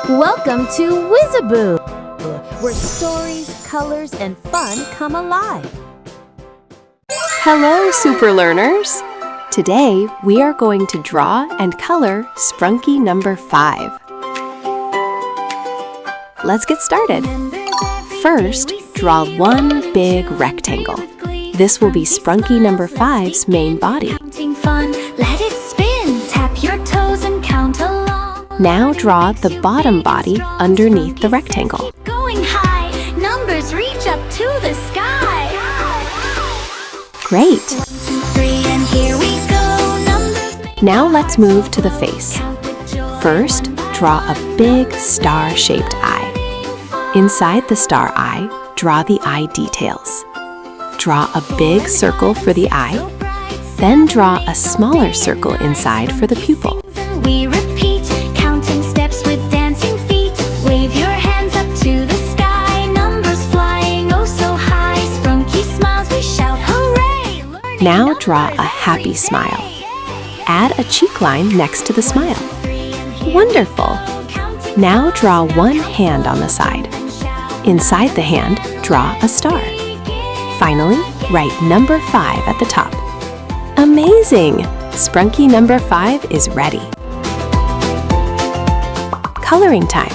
Welcome to WizzeBoo, where stories, colors, and fun come alive. Hello, super learners! Today, we are going to draw and color Sprunki number 5. Let's get started. First, draw one big rectangle. This will be Sprunki number 5's main body. Now draw the bottom body underneath the rectangle. Going high, numbers reach up to the sky. Great! 1, 2, 3, and here we go. Numbers now let's move to the face. First, draw a big star-shaped eye. Inside the star eye, draw the eye details. Draw a big circle for the eye, then draw a smaller circle inside for the pupil. we repeat, counting steps with dancing feet. Wave your hands up to the sky. Numbers flying oh so high. Sprunki smiles, we shout hooray. Now draw a happy smile. Add a cheek line next to the smile. Wonderful! Now draw one hand on the side. Inside the hand, draw a star. Finally, write number 5 at the top. Amazing! Sprunki number 5 is ready. Coloring time.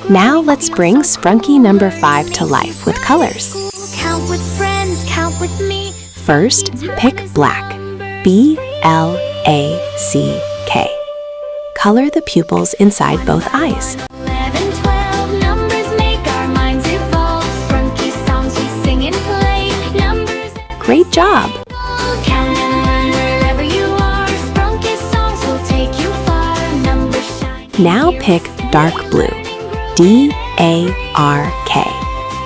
Now let's bring Sprunki number 5 to life with colors. Count with friends, count with me. First, pick black. B-L-A-C-K. Color the pupils inside both eyes. 11, 12, numbers make our minds evolve. Sprunki songs we sing and play. Numbers Great job! count and learn wherever you are. Sprunki songs will take you far. Numbers shine. Now pick dark blue. D-A-R-K.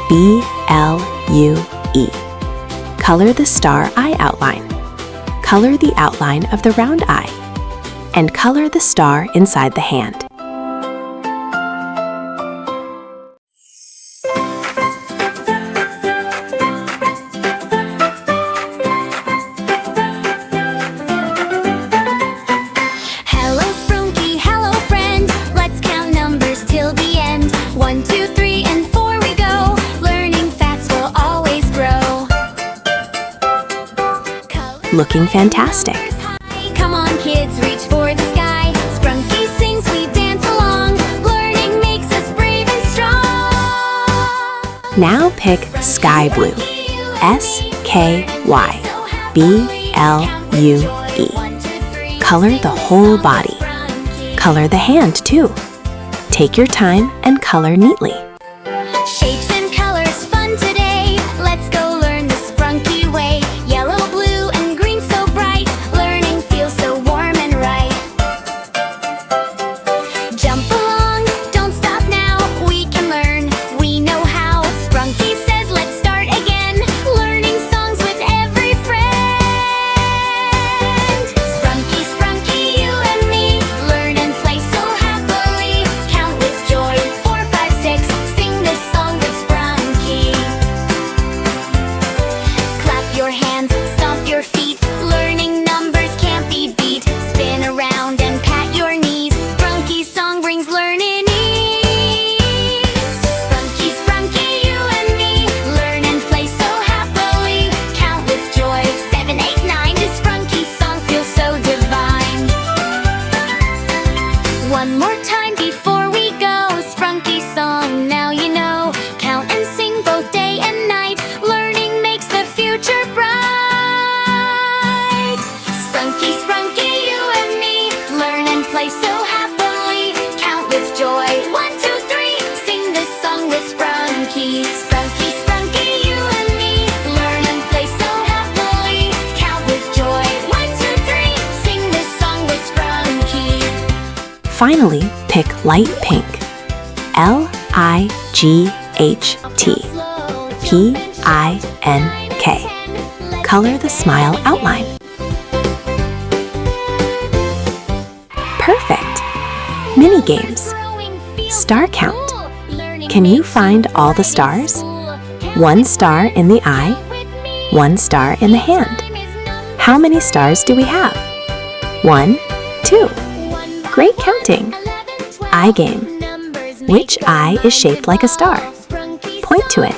B-L-U-E. Color the star eye outline. Color the outline of the round eye. And color the star inside the hand. Hello Sprunki, hello friend. Let's count numbers till the end. 1, 2, 3, and 4 we go. Learning fast will always grow. Looking fantastic! Come on kids, reach for the sky. Sprunki sings, we dance along. Learning makes us brave and strong. Now pick sky blue. S-K-Y. B-L-U-E. Color the whole body. Color the hand too. Take your time and color neatly. Shapes and colors fun today. Let's go learn the Sprunki way. Yellow, blue, and green so bright. Learning feels so warm and right. Jump along, don't stop now. We can learn, we know how. Sprunki says let's start again. Learning songs with every friend. Sprunki, Sprunki, you and me. Learn and play so happily. Count with joy, 4, 5, 6. Sing this song with Sprunki. Clap your hands, stomp your feet. Learning numbers can't be beat. Spin around and pat your knees. Sprunki song brings learning ease. Sprunki, Sprunki, you and me. Learn and play so happily. Count with joy, 7, 8, 9. This Sprunki song feels so divine. One more time before we go. Sprunki song, now you know. Count and sing both day and night. Learning makes the future bright. Sprunki, Sprunki, you and me. Learn and play so happily. Count with joy, 1, 2, 3. Sing this song with Sprunki. Sprunki, Sprunki, you and me. Learn and play so happily. Count with joy, 1, 2, 3. Sing this song with Sprunki. Finally, pick light pink. L-I-G-H-T. P-I-N-K. Color the smile outline. Perfect! Mini games. Star count. Can you find all the stars? 1 star in the eye, 1 star in the hand. How many stars do we have? 1, 2. Great counting! Eye game. Which eye is shaped like a star? Point to it.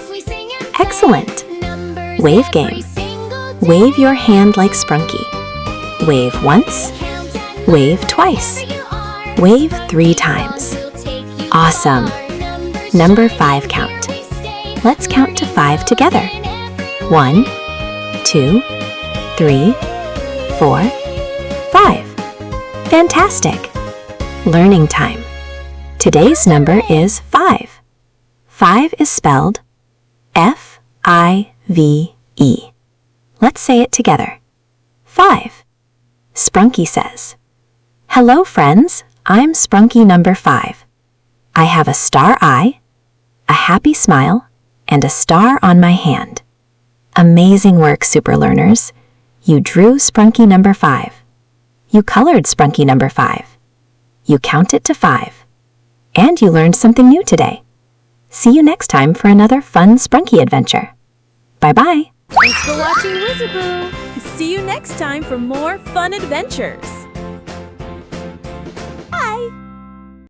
Excellent. Wave game. Wave your hand like Sprunki. Wave once. Wave twice. Wave 3 times. Awesome. Number 5 count. Let's count to 5 together. 1, 2, 3, 4, 5. Fantastic. Learning time. Today's number is 5. 5 is spelled F-I-V-E. Let's say it together. 5. Sprunki says, "Hello, friends. I'm Sprunki number 5. I have a star eye, a happy smile, and a star on my hand." Amazing work, super learners. You drew Sprunki number 5. You colored Sprunki number 5. You counted to 5. And you learned something new today. See you next time for another fun Sprunki adventure. Bye-bye. Thanks for watching WizzeBoo. See you next time for more fun adventures.